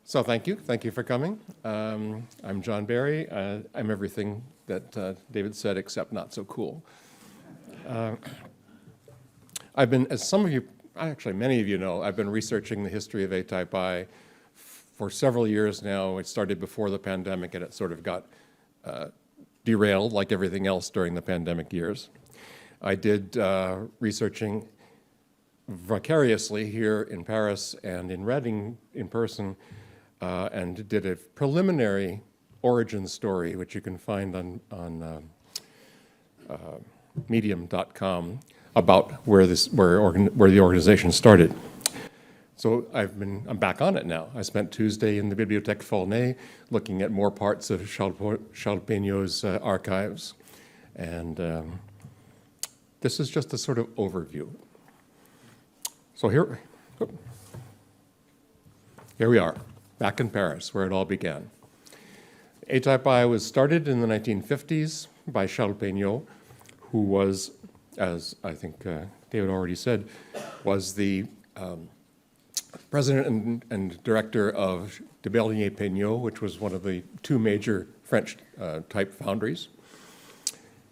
So thank you for coming. I'm John Barry. I'm everything that David said except not so cool. I've been, as some of you, actually many of you know, I've been researching the history of ATypI for several years now. It started before the pandemic and it sort of got derailed like everything else during the pandemic years. I did researching vicariously here in Paris and in Reading in person, and did a preliminary origin story, which you can find on medium.com, about where the organization started. So I'm back on it now. I spent Tuesday in the Bibliothèque Fournay looking at more parts of Charles Peignot's archives, and this is just a sort of overview. So here we are, back in Paris, where it all began. ATypI was started in the 1950s by Charles Peignot, who was, as I think David already said, was the president and director of Debernier Peignot, which was one of the two major French type foundries.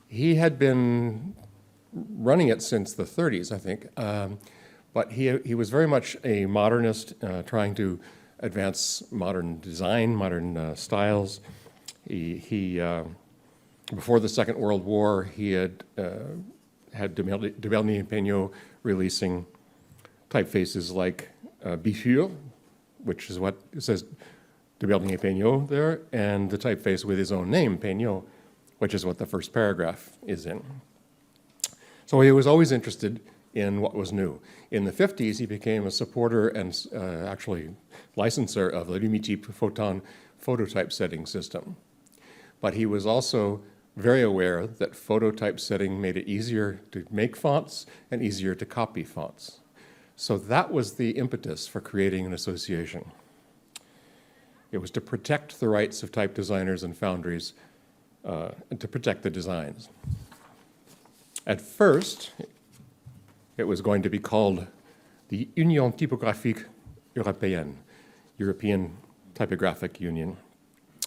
He had been running it since the 30s, I think, but he was very much a modernist, trying to advance modern design, modern styles. Before the Second World War, he had Debernier Peignot releasing typefaces like Bifure, which is what it says Debernier Peignot there, and the typeface with his own name, Peignot, which is what the first paragraph is in. So he was always interested in what was new. In the 50s, he became a supporter and actually licensor of the Lumitype Photon phototype setting system. But he was also very aware that phototype setting made it easier to make fonts and easier to copy fonts. So that was the impetus for creating an association. It was to protect the rights of type designers and foundries and to protect the designs. At first, it was going to be called the Union Typographique Européenne, European Typographic Union,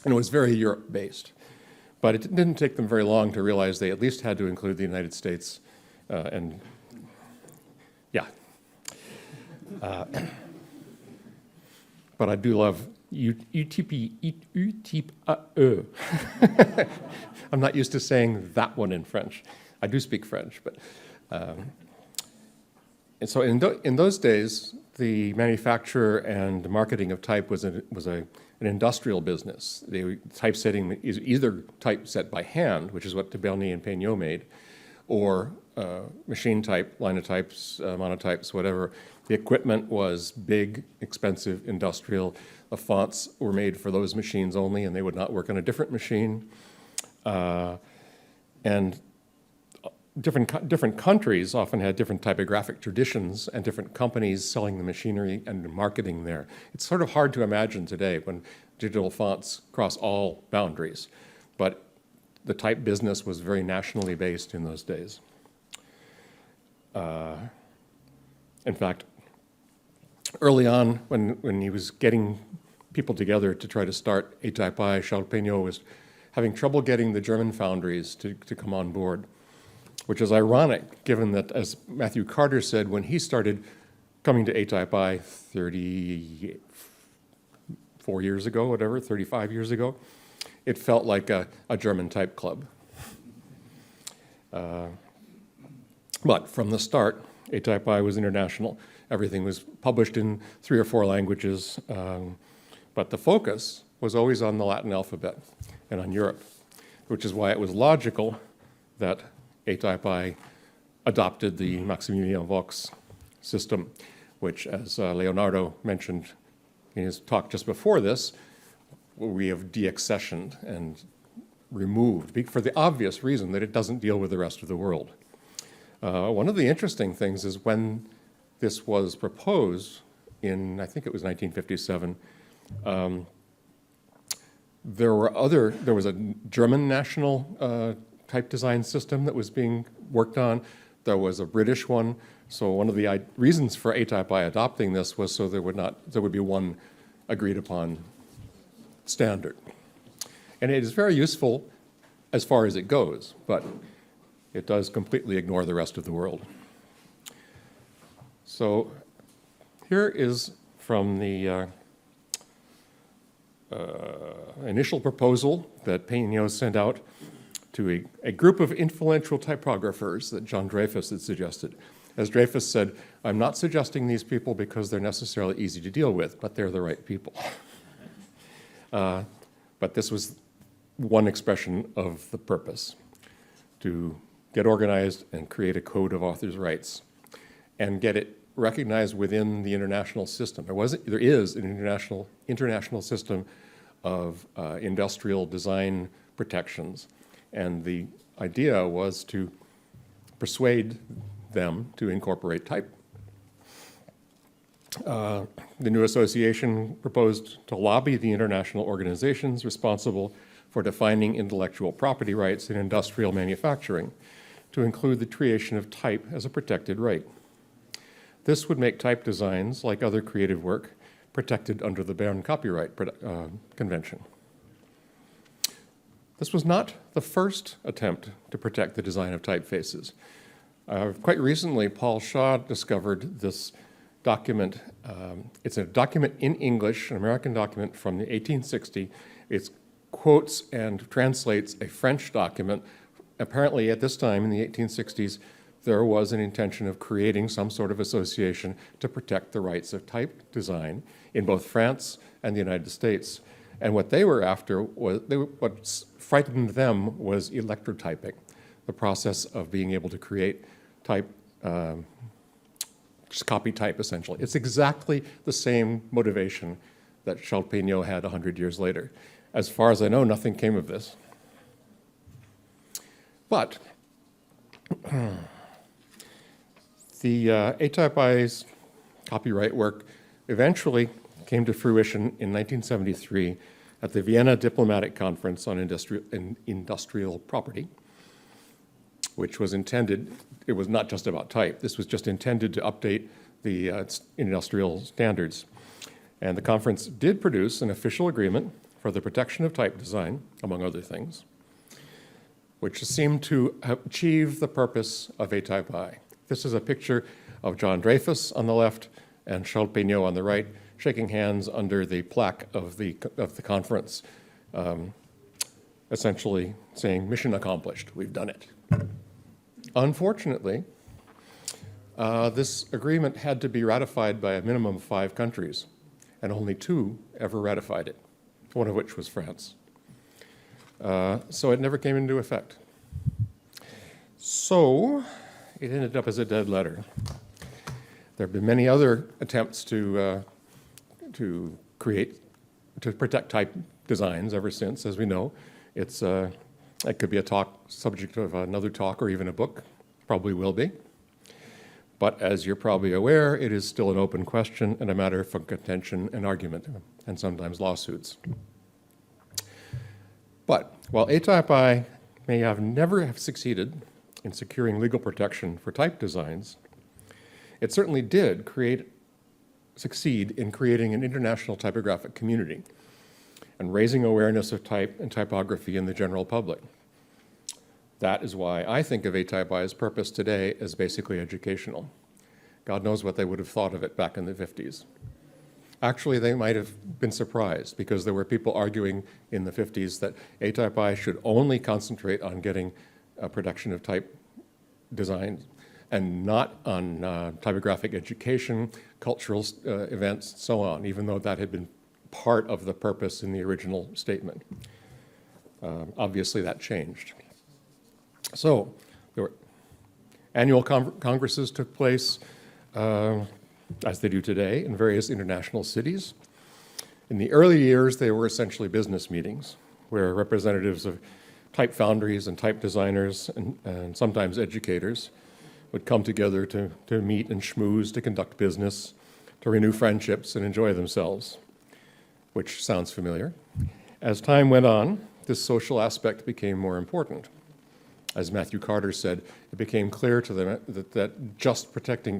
and it was very Europe-based. But it didn't take them very long to realize they at least had to include the United States, and yeah. But I do love ATypI. I'm not used to saying that one in French. I do speak French, but and so in those days, the manufacture and marketing of type was an industrial business. Typesetting is either typeset by hand, which is what Debernier and Peignot made, or machine type, linotypes, monotypes, whatever. The equipment was big, expensive, industrial. The fonts were made for those machines only, and they would not work on a different machine. And different countries often had different typographic traditions and different companies selling the machinery and marketing there. It's sort of hard to imagine today when digital fonts cross all boundaries, but the type business was very nationally based in those days. In fact, early on when he was getting people together to try to start ATypI, Charles Peignot was having trouble getting the German foundries to come on board, which is ironic, given that, as Matthew Carter said, when he started coming to ATypI 34 years ago, whatever, 35 years ago, it felt like a German type club. But from the start, ATypI was international. Everything was published in 3 or 4 languages, but the focus was always on the Latin alphabet and on Europe, which is why it was logical that ATypI adopted the Maximilien Vaux system, which, as Leonardo mentioned in his talk just before this, we have deaccessioned and removed for the obvious reason that it doesn't deal with the rest of the world. One of the interesting things is when this was proposed in, I think it was 1957, there was a German national type design system that was being worked on. There was a British one. So one of the reasons for ATypI adopting this was so there would be one agreed upon standard. And it is very useful as far as it goes, but it does completely ignore the rest of the world. So here is from the initial proposal that Peignot sent out to a group of influential typographers that John Dreyfus had suggested. As Dreyfus said, I'm not suggesting these people because they're necessarily easy to deal with, but they're the right people. But this was one expression of the purpose, to get organized and create a code of authors' rights and get it recognized within the international system. There is an international system of industrial design protections, and the idea was to persuade them to incorporate type. The new association proposed to lobby the international organizations responsible for defining intellectual property rights in industrial manufacturing to include the creation of type as a protected right. This would make type designs, like other creative work, protected under the Berne Copyright Convention. This was not the first attempt to protect the design of typefaces. Quite recently, Paul Shaw discovered this document. It's a document in English, an American document from the 1860s. It quotes and translates a French document. Apparently, at this time in the 1860s, there was an intention of creating some sort of association to protect the rights of type design in both France and the United States. And what they were after was, what frightened them was electrotyping, the process of being able to create type, just copy type essentially. It's exactly the same motivation that Charles Peignot had 100 years later. As far as I know, nothing came of this. But the ATypI's copyright work eventually came to fruition in 1973 at the Vienna Diplomatic Conference on Industrial Property, which was intended, it was not just about type, this was just intended to update the industrial standards. And the conference did produce an official agreement for the protection of type design, among other things, which seemed to achieve the purpose of ATypI. This is a picture of John Dreyfus on the left and Charles Peignot on the right, shaking hands under the plaque of the conference, essentially saying, mission accomplished, we've done it. Unfortunately, this agreement had to be ratified by a minimum of 5 countries, and only 2 ever ratified it, one of which was France. So it never came into effect. So it ended up as a dead letter. There have been many other attempts to protect type designs ever since, as we know. It could be a subject of another talk or even a book, probably will be. But as you're probably aware, it is still an open question and a matter for contention and argument, and sometimes lawsuits. But while ATypI may have never have succeeded in securing legal protection for type designs, it certainly did succeed in creating an international typographic community and raising awareness of type and typography in the general public. That is why I think of ATypI's purpose today as basically educational. God knows what they would have thought of it back in the 50s. Actually, they might have been surprised because there were people arguing in the 50s that ATypI should only concentrate on getting a production of type design and not on typographic education, cultural events, so on, even though that had been part of the purpose in the original statement. Obviously, that changed. So, there were annual congresses took place, as they do today, in various international cities. In the early years, they were essentially business meetings where representatives of type foundries and type designers and sometimes educators would come together to meet and schmooze, to conduct business, to renew friendships and enjoy themselves, which sounds familiar. As time went on, this social aspect became more important. As Matthew Carter said, it became clear to them that just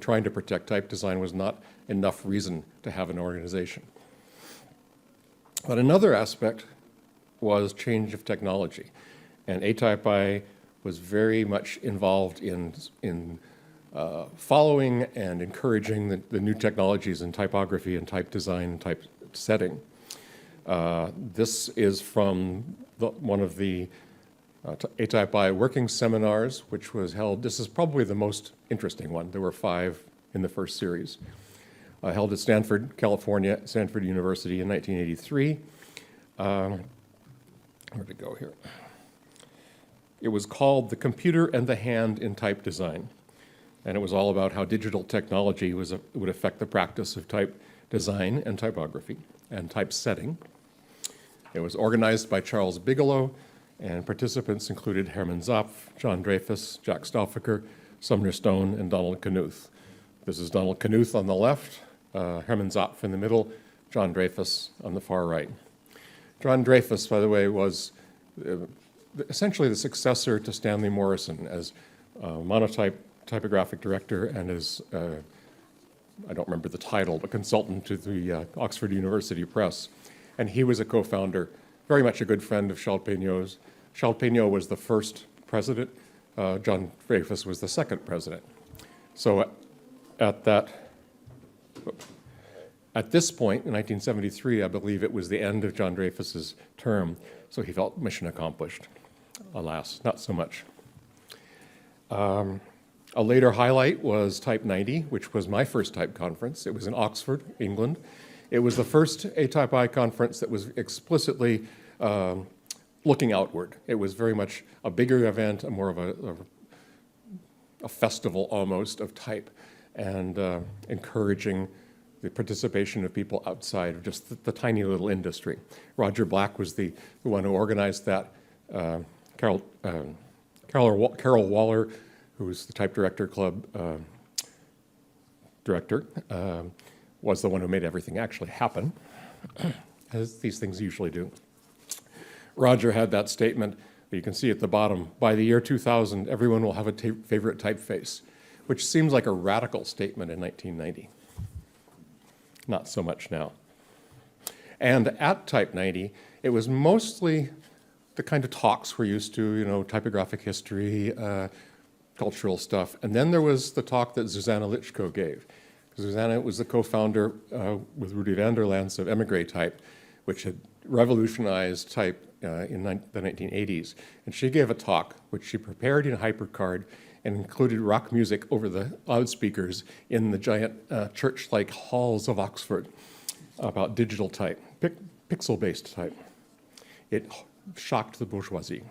trying to protect type design was not enough reason to have an organization. But another aspect was change of technology. And ATypI was very much involved in following and encouraging the new technologies in typography and type design and type setting. This is from one of the ATypI working seminars, which was held. This is probably the most interesting one. There were 5 in the first series. Held at Stanford, California, Stanford University in 1983. Where'd it go here? It was called The Computer and the Hand in Type Design. And it was all about how digital technology would affect the practice of type design and typography and typesetting. It was organized by Charles Bigelow, and participants included Herman Zapf, John Dreyfus, Jack Stoffaker, Sumner Stone, and Donald Knuth. This is Donald Knuth on the left, Herman Zapf in the middle, John Dreyfus on the far right. John Dreyfus, by the way, was essentially the successor to Stanley Morrison as monotype typographic director and as, I don't remember the title, but consultant to the Oxford University Press. And he was a co-founder, very much a good friend of Charles Peignot's. Charles Peignot was the first president. John Dreyfus was the second president. So at this point, in 1973, I believe it was the end of John Dreyfus's term, so he felt mission accomplished. Alas, not so much. A later highlight was Type 90, which was my first type conference. It was in Oxford, England. It was the first ATypI conference that was explicitly looking outward. It was very much a bigger event, more of a festival almost of type, and encouraging the participation of people outside of just the tiny little industry. Roger Black was the one who organized that. Carol Waller, who was the Type Director Club director, was the one who made everything actually happen, as these things usually do. Roger had that statement that you can see at the bottom: by the year 2000, everyone will have a favorite typeface, which seems like a radical statement in 1990. Not so much now. And at Type 90, it was mostly the kind of talks we're used to, typographic history, cultural stuff. And then there was the talk that Zuzanna Lichko gave. Zuzanna was the co-founder with Rudy Vanderlans of Emigre Type, which had revolutionized type in the 1980s. And she gave a talk, which she prepared in HyperCard and included rock music over the loudspeakers in the giant church-like halls of Oxford about digital type, pixel-based type. It shocked the bourgeoisie.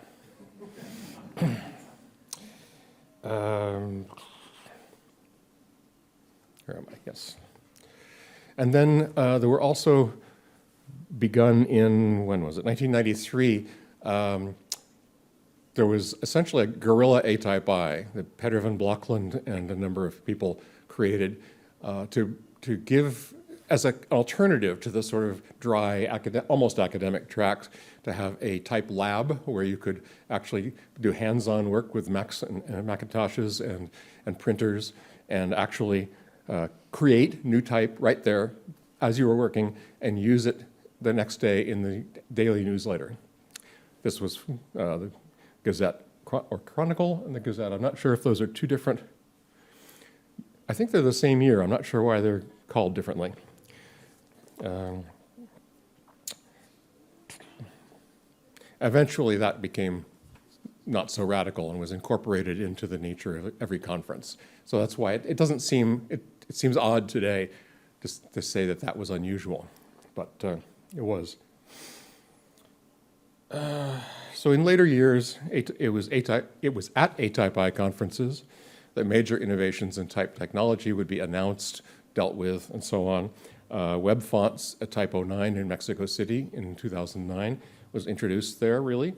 Where am I? Yes. And then there were also begun in, when was it? 1993. There was essentially a guerrilla ATypI that Peter van Blokland and a number of people created to give, as an alternative to the sort of dry, almost academic track, to have a type lab where you could actually do hands-on work with Macs and Macintoshes and printers and actually create new type right there as you were working and use it the next day in the daily newsletter. This was the Gazette or Chronicle and the Gazette. I'm not sure if those are two different. I think they're the same year. I'm not sure why they're called differently. Eventually, that became not so radical and was incorporated into the nature of every conference. So that's why it doesn't seem, it seems odd today to say that that was unusual, but it was. So in later years, it was at ATypI conferences that major innovations in type technology would be announced, dealt with, and so on. Web fonts at Type 09 in Mexico City in 2009 was introduced there, really.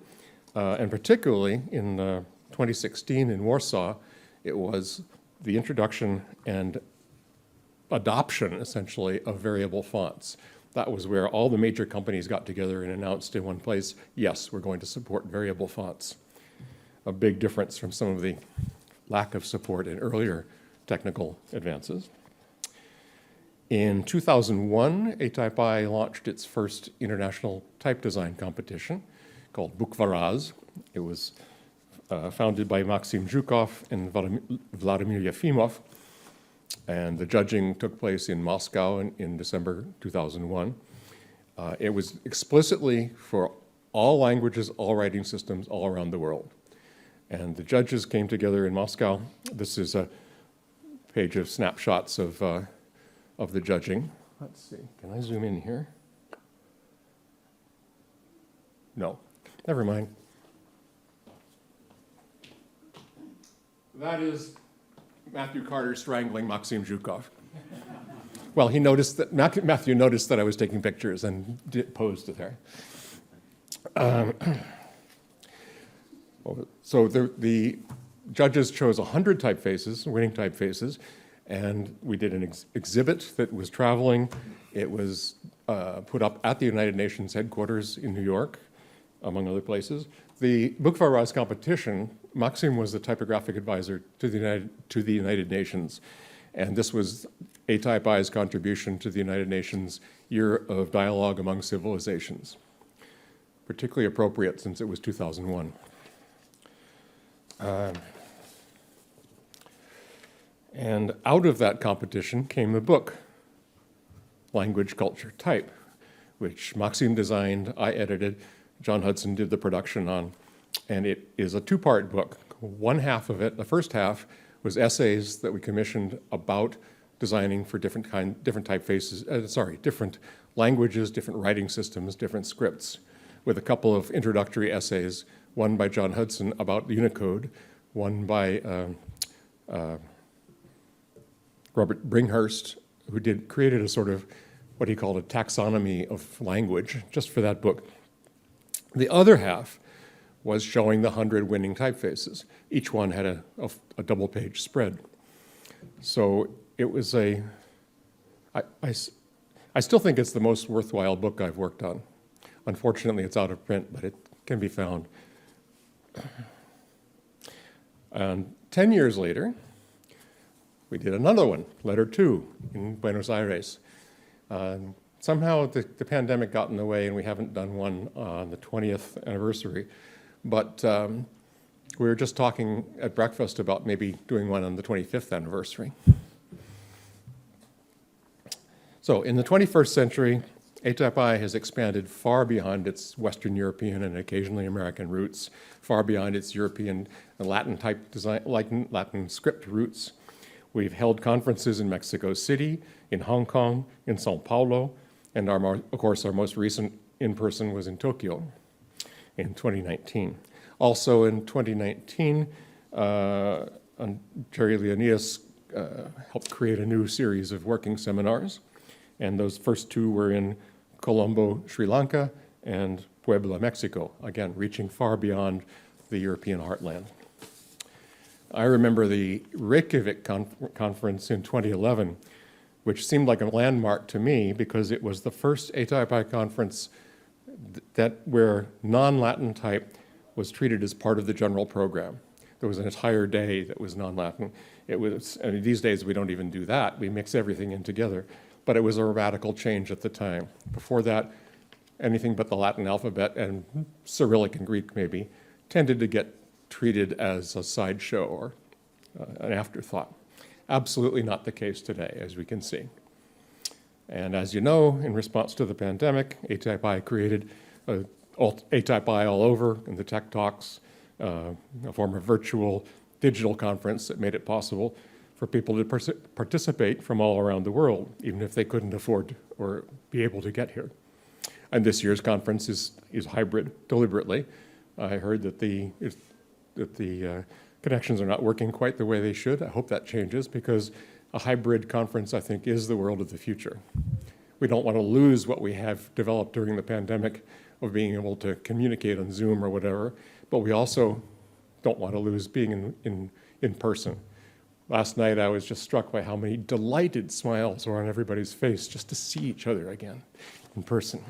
And particularly in 2016 in Warsaw, it was the introduction and adoption, essentially, of variable fonts. That was where all the major companies got together and announced in one place, yes, we're going to support variable fonts. A big difference from some of the lack of support in earlier technical advances. In 2001, ATypI launched its first international type design competition called Bukvaraz. It was founded by Maxim Zhukov and Vladimir Yefimov, and the judging took place in Moscow in December 2001. It was explicitly for all languages, all writing systems, all around the world. And the judges came together in Moscow. This is a page of snapshots of the judging. Let's see, can I zoom in here? No, never mind. That is Matthew Carter strangling Maxim Zhukov. Well, he noticed that, Matthew noticed that I was taking pictures and posed there. So the judges chose 100 typefaces, winning typefaces, and we did an exhibit that was traveling. It was put up at the United Nations headquarters in New York, among other places. The Bukvaraz competition, Maxim was the typographic advisor to the United Nations, and this was ATypI's contribution to the United Nations Year of Dialogue Among Civilizations, particularly appropriate since it was 2001. And out of that competition came the book, Language, Culture, Type, which Maxim designed, I edited, John Hudson did the production on, and it is a two-part book. One half of it, the first half, was essays that we commissioned about designing for different typefaces, different languages, different writing systems, different scripts, with a couple of introductory essays, one by John Hudson about Unicode, one by Robert Bringhurst, who created a sort of what he called a taxonomy of language, just for that book. The other half was showing the 100 winning typefaces. Each one had a double-page spread. So it was I still think it's the most worthwhile book I've worked on. Unfortunately, it's out of print, but it can be found. And 10 years later, we did another one, Letter 2, in Buenos Aires. Somehow the pandemic got in the way and we haven't done one on the 20th anniversary. But we were just talking at breakfast about maybe doing one on the 25th anniversary. So in the 21st century, ATypI has expanded far beyond its Western European and occasionally American roots, far beyond its European and Latin type design, Latin script roots. We've held conferences in Mexico City, in Hong Kong, in Sao Paulo, and of course our most recent in-person was in Tokyo in 2019. Also in 2019, Jerry Leonidas helped create a new series of working seminars, and those first two were in Colombo, Sri Lanka, and Puebla, Mexico, again, reaching far beyond the European heartland. I remember the Reykjavik conference in 2011, which seemed like a landmark to me because it was the first ATypI conference where non-Latin type was treated as part of the general program. There was an entire day that was non-Latin. And these days we don't even do that. We mix everything in together. But it was a radical change at the time. Before that, anything but the Latin alphabet and Cyrillic and Greek maybe tended to get treated as a sideshow or an afterthought. Absolutely not the case today, as we can see. And as you know, in response to the pandemic, ATypI created ATypI All Over in the Tech Talks, a form of virtual digital conference that made it possible for people to participate from all around the world, even if they couldn't afford or be able to get here. And this year's conference is hybrid deliberately. I heard that the connections are not working quite the way they should. I hope that changes because a hybrid conference, I think, is the world of the future. We don't want to lose what we have developed during the pandemic of being able to communicate on Zoom or whatever, but we also don't want to lose being in person. Last night, I was just struck by how many delighted smiles were on everybody's face just to see each other again in person.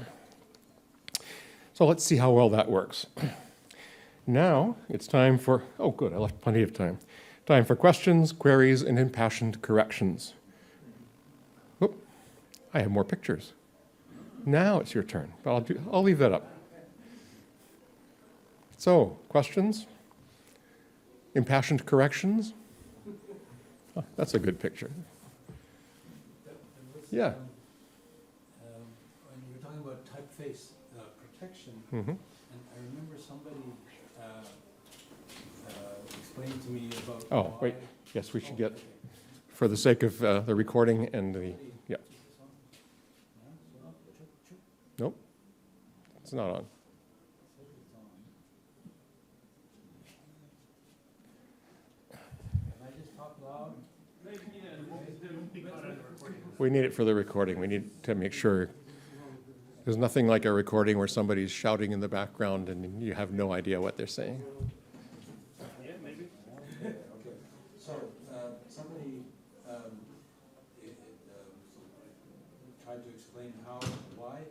So let's see how well that works. Now it's time for, oh good, I left plenty of time. Time for questions, queries, and impassioned corrections. Whoop. I have more pictures. Now it's your turn, but I'll leave that up. So, questions? Impassioned corrections? Oh, that's a good picture. Yeah. When you were talking about typeface protection, Mm-hmm. and I remember somebody explained to me about. Oh, wait. Yes, we should get, for the sake of the recording and the, yeah. Nope, it's not on. Can I just talk loud? We need it for the recording. We need to make sure. There's nothing like a recording where somebody's shouting in the background and you have no idea what they're saying. Yeah, maybe. Okay. So somebody tried to explain why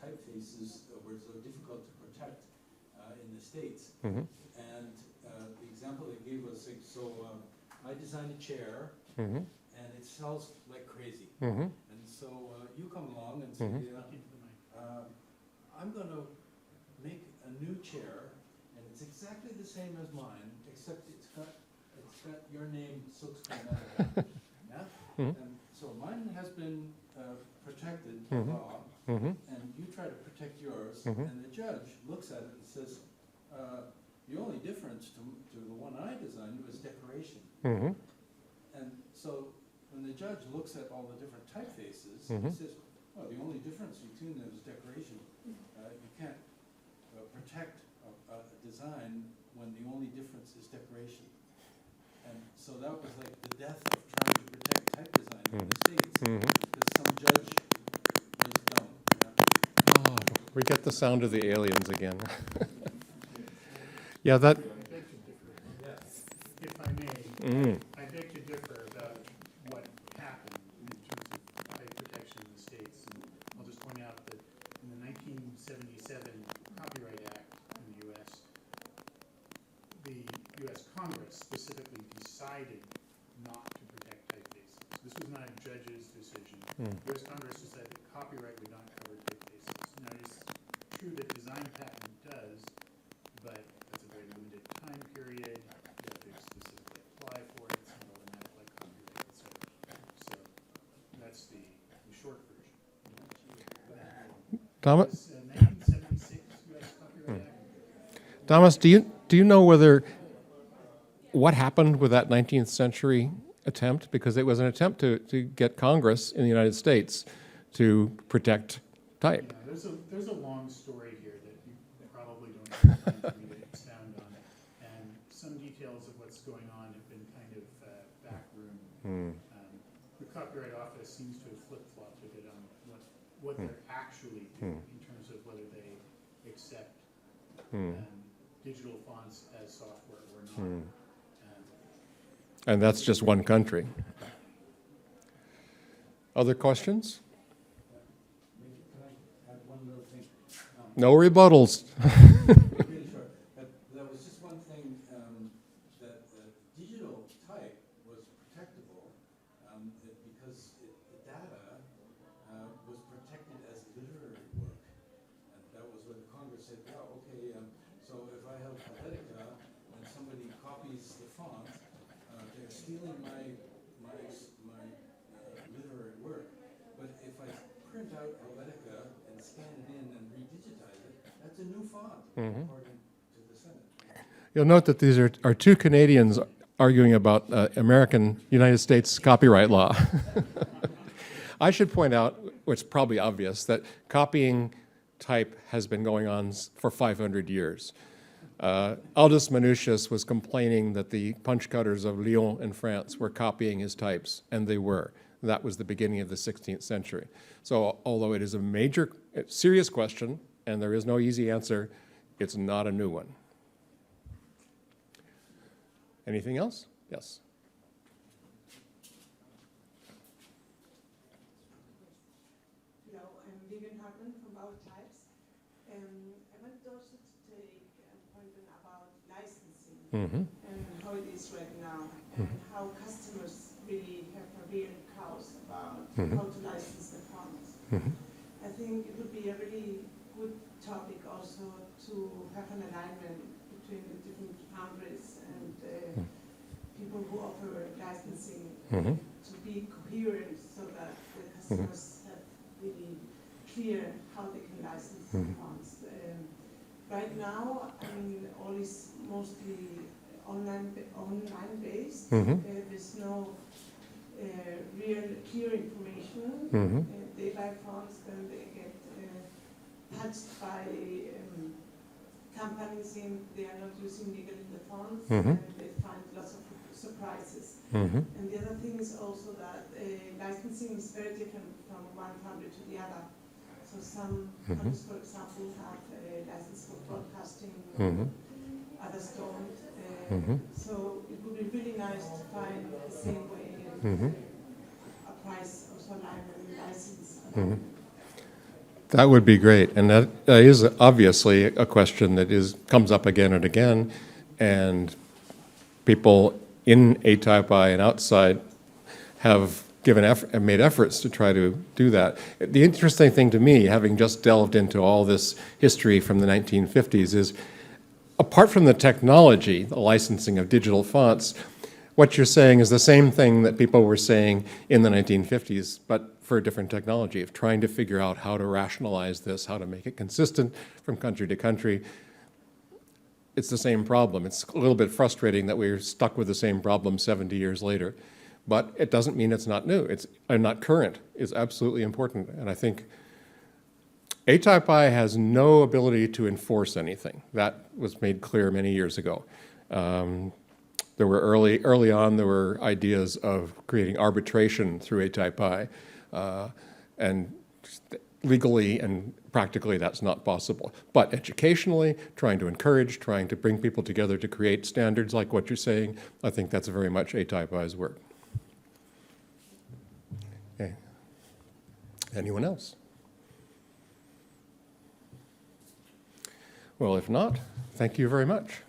typefaces were so difficult to protect in the States. Mm-hmm. And the example they gave was, I designed a chair, Mm-hmm. and it sells like crazy. Mm-hmm. And so you come along and say, Mhm. I'm going to make a new chair, and it's exactly the same as mine, except it's got your name, Sooks Canada. Yeah? Mhm. And so mine has been protected Mhm. by law, Mm-hmm. and you try to protect yours, Mhm. and the judge looks at it and says, the only difference to the one I designed was decoration. Mm-hmm. And so when the judge looks at all the different typefaces, Mhm. he says, well, the only difference between them is decoration. You can't protect a design when the only difference is decoration. And so that was like the death of trying to protect type design in the States, Mhm. because some judge was dumb. Yeah? Oh, we get the sound of the aliens again. Yeah, that. If I may, Mm. I beg to differ about what happened in terms of type protection in the States. And I'll just point out that in the 1977 Copyright Act in the U.S. Congress specifically decided not to protect typefaces. This was not a judge's decision. Mm. U.S. Congress decided that copyright would not cover typefaces. Now, it is true that design patent does, but that's a very limited time period. You have to specifically apply for it. It's not automatic like copyright, et cetera. So that's the short version. Thomas, This 1976 U.S. Copyright Act. Thomas, do you know what happened with that 19th century attempt? Because it was an attempt to get Congress in the United States to protect type. Yeah, there's a long story here that you probably don't have time for me to expound on. And some details of what's going on have been kind of backroom. The Copyright Office seems to have flip-flopped a bit on what they're actually doing in terms of whether they accept digital fonts as software or not. And that's just one country. Other questions? Can I add one little thing? No rebuttals. Really short. There was just one thing, that digital type was protectable because the data was protected as literary work. And that was what Congress said, yeah, okay, so if I have Helvetica and somebody copies the font, they're stealing my literary work. But if I print out Helvetica and scan it in and redigitize it, that's a new font, according to the Senate. You'll note that these are two Canadians arguing about United States copyright law. I should point out, what's probably obvious, that copying type has been going on for 500 years. Aldus Manutius was complaining that the punch cutters of Lyon in France were copying his types, and they were. That was the beginning of the 16th century. So although it is a major, serious question, and there is no easy answer, it's not a new one. Anything else? Yes. Hello, I'm Vivian Hartman from Our Types. I want also to take a point about licensing and how it is right now, and how customers really have a real cause about how to license the fonts. I think it would be a really good topic also to have an alignment between the different foundries and people who offer licensing to be coherent so that the customers have really clear how they can license the fonts. Right now, I mean, all is mostly online based. There's no real clear information. They buy fonts, then they get patched by companies saying they are not using legally the fonts, and they find lots of surprises. And the other thing is also that licensing is very different from one foundry to the other. So some foundries, for example, have a license for broadcasting, others don't. So it would be really nice to find the same way and a price also alignment and license alignment. That would be great, and that is obviously a question that comes up again and again, and people in ATypI and outside have made efforts to try to do that. The interesting thing to me, having just delved into all this history from the 1950s, is apart from the technology, the licensing of digital fonts, what you're saying is the same thing that people were saying in the 1950s, but for a different technology, of trying to figure out how to rationalize this, how to make it consistent from country to country. It's the same problem. It's a little bit frustrating that we're stuck with the same problem 70 years later, but it doesn't mean it's not new. It's not current. It's absolutely important, and I think ATypI has no ability to enforce anything. That was made clear many years ago. There were early on, there were ideas of creating arbitration through ATypI, and legally and practically that's not possible. But educationally, trying to encourage, trying to bring people together to create standards like what you're saying, I think that's very much ATypI's work. Okay. Anyone else? Well, if not, thank you very much.